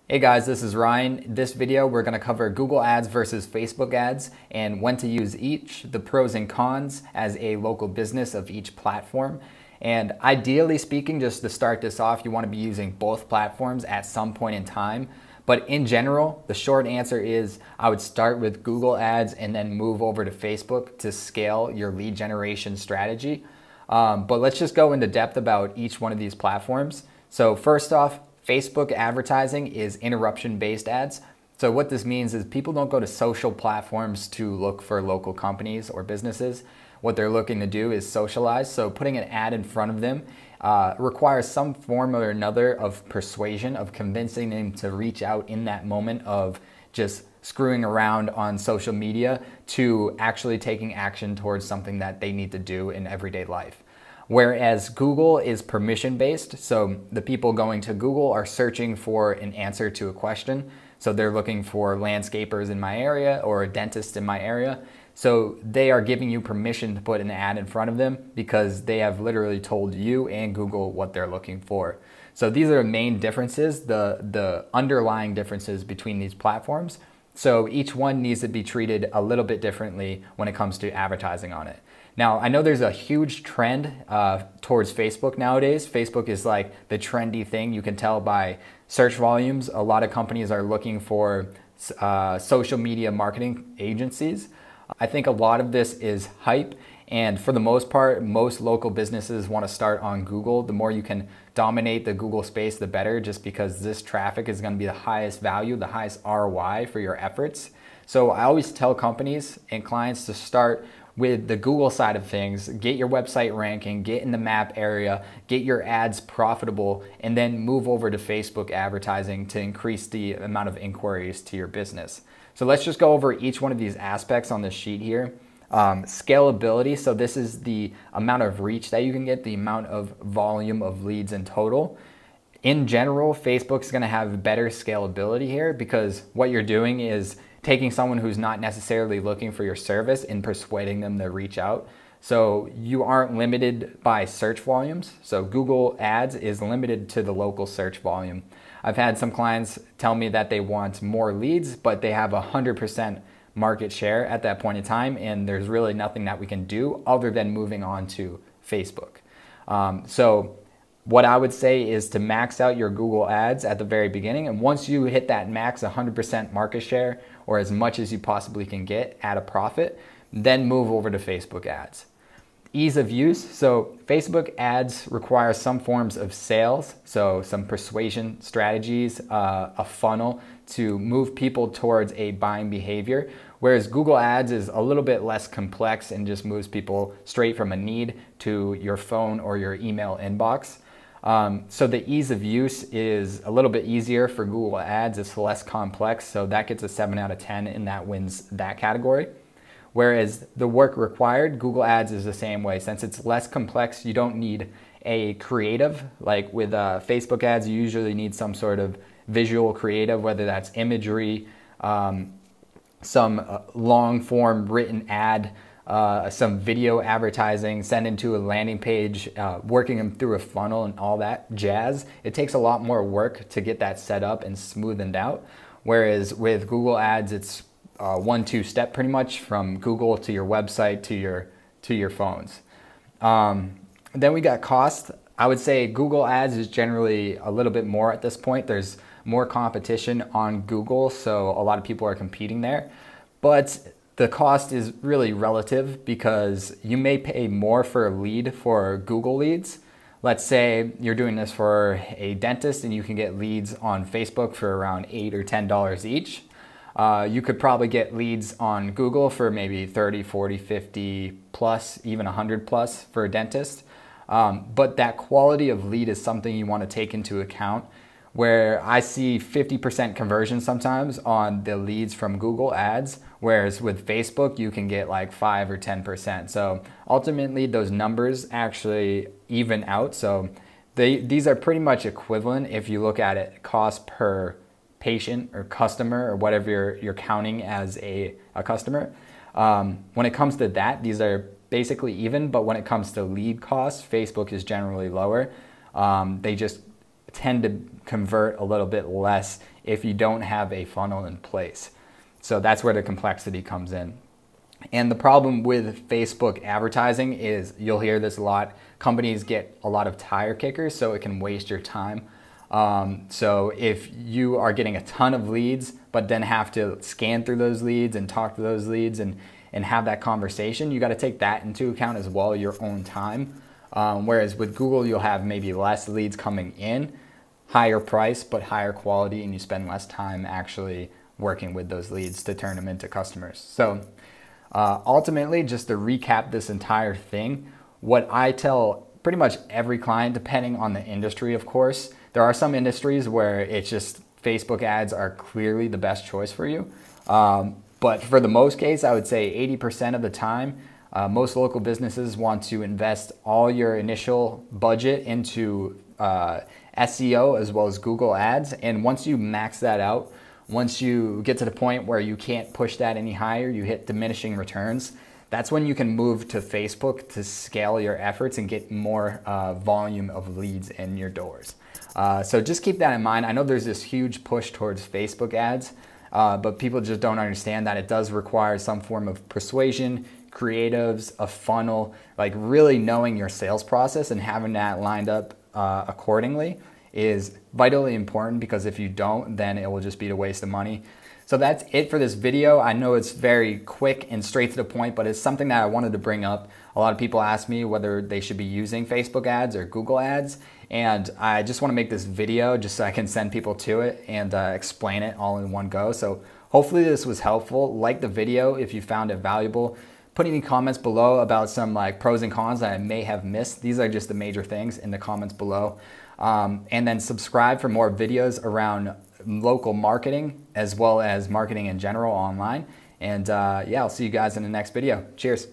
Hey guys, this is Ryan. In this video, we're going to cover Google Ads versus Facebook ads and when to use each, the pros and cons as a local business of each platform. And ideally speaking, just to start this off, you want to be using both platforms at some point in time. But in general, the short answer is I would start with Google Ads and then move over to Facebook to scale your lead generation strategy. But let's just go into depth about each one of these platforms. So first off, Facebook advertising is interruption-based ads. So what this means is people don't go to social platforms to look for local companies or businesses. What they're looking to do is socialize. So putting an ad in front of them requires some form or another of persuasion, of convincing them to reach out in that moment of just screwing around on social media to actually taking action towards something that they need to do in everyday life. Whereas Google is permission-based, so the people going to Google are searching for an answer to a question. So they're looking for landscapers in my area or a dentist in my area. So they are giving you permission to put an ad in front of them because they have literally told you and Google what they're looking for. So these are the main differences, the underlying differences between these platforms. So each one needs to be treated a little bit differently when it comes to advertising on it. Now, I know there's a huge trend towards Facebook nowadays. Facebook is like the trendy thing. You can tell by search volumes. A lot of companies are looking for social media marketing agencies. I think a lot of this is hype. And for the most part, most local businesses want to start on Google. The more you can dominate the Google space, the better, just because this traffic is going to be the highest value, the highest ROI for your efforts. So I always tell companies and clients to start with the Google side of things, get your website ranking, get in the map area, get your ads profitable, and then move over to Facebook advertising to increase the amount of inquiries to your business. So let's just go over each one of these aspects on this sheet here. Scalability, so this is the amount of reach that you can get, the amount of volume of leads in total. In general, Facebook's gonna have better scalability here because what you're doing is taking someone who's not necessarily looking for your service and persuading them to reach out. So you aren't limited by search volumes. So Google Ads is limited to the local search volume. I've had some clients tell me that they want more leads, but they have 100% market share at that point in time, and there's really nothing that we can do other than moving on to Facebook. So what I would say is to max out your Google Ads at the very beginning, and once you hit that max 100% market share, or as much as you possibly can get at a profit, then move over to Facebook ads. Ease of use, so Facebook ads require some forms of sales, so some persuasion strategies, a funnel to move people towards a buying behavior, whereas Google Ads is a little bit less complex and just moves people straight from a need to your phone or your email inbox. So the ease of use is a little bit easier for Google Ads. It's less complex, so that gets a 7 out of 10 and that wins that category. Whereas the work required, Google Ads is the same way. Since it's less complex, you don't need a creative. Like with Facebook ads, you usually need some sort of visual creative, whether that's imagery, some long form written ad, some video advertising, send into a landing page, working them through a funnel and all that jazz. It takes a lot more work to get that set up and smoothened out. Whereas with Google Ads, it's 1-2 step pretty much from Google to your website to your phones. Then we got cost. I would say Google Ads is generally a little bit more at this point. There's more competition on Google, so a lot of people are competing there. But the cost is really relative because you may pay more for a lead for Google leads. Let's say you're doing this for a dentist and you can get leads on Facebook for around $8 or $10 each. You could probably get leads on Google for maybe 30, 40, 50 plus, even 100 plus for a dentist. But that quality of lead is something you want to take into account, where I see 50% conversion sometimes on the leads from Google Ads, whereas with Facebook, you can get like 5 or 10%. So ultimately, those numbers actually even out. So these are pretty much equivalent if you look at it cost per patient or customer or whatever you're counting as a customer. When it comes to that, these are basically even, but when it comes to lead costs, Facebook is generally lower. They just tend to convert a little bit less if you don't have a funnel in place. So that's where the complexity comes in. And the problem with Facebook advertising is, you'll hear this a lot, companies get a lot of tire kickers, so it can waste your time. So if you are getting a ton of leads, but then have to scan through those leads and talk to those leads and have that conversation, you got to take that into account as well, your own time. Whereas with Google, you'll have maybe less leads coming in, higher price, but higher quality, and you spend less time actually working with those leads to turn them into customers. So ultimately, just to recap this entire thing, what I tell pretty much every client, depending on the industry, of course, there are some industries where it's just Facebook ads are clearly the best choice for you. But for the most case, I would say 80% of the time, most local businesses want to invest all your initial budget into SEO as well as Google ads. And once you max that out, once you get to the point where you can't push that any higher, you hit diminishing returns, that's when you can move to Facebook to scale your efforts and get more volume of leads in your doors. So just keep that in mind. I know there's this huge push towards Facebook ads, but people just don't understand that it does require some form of persuasion, creatives, a funnel, like really knowing your sales process and having that lined up accordingly is vitally important, because if you don't, then it will just be a waste of money. So that's it for this video. I know it's very quick and straight to the point, but it's something that I wanted to bring up. A lot of people ask me whether they should be using Facebook ads or Google ads, and I just want to make this video just so I can send people to it and explain it all in one go. So hopefully this was helpful. Like the video if you found it valuable. Put any comments below about some like pros and cons that I may have missed. These are just the major things in the comments below. And then subscribe for more videos around local marketing as well as marketing in general online. And yeah, I'll see you guys in the next video. Cheers.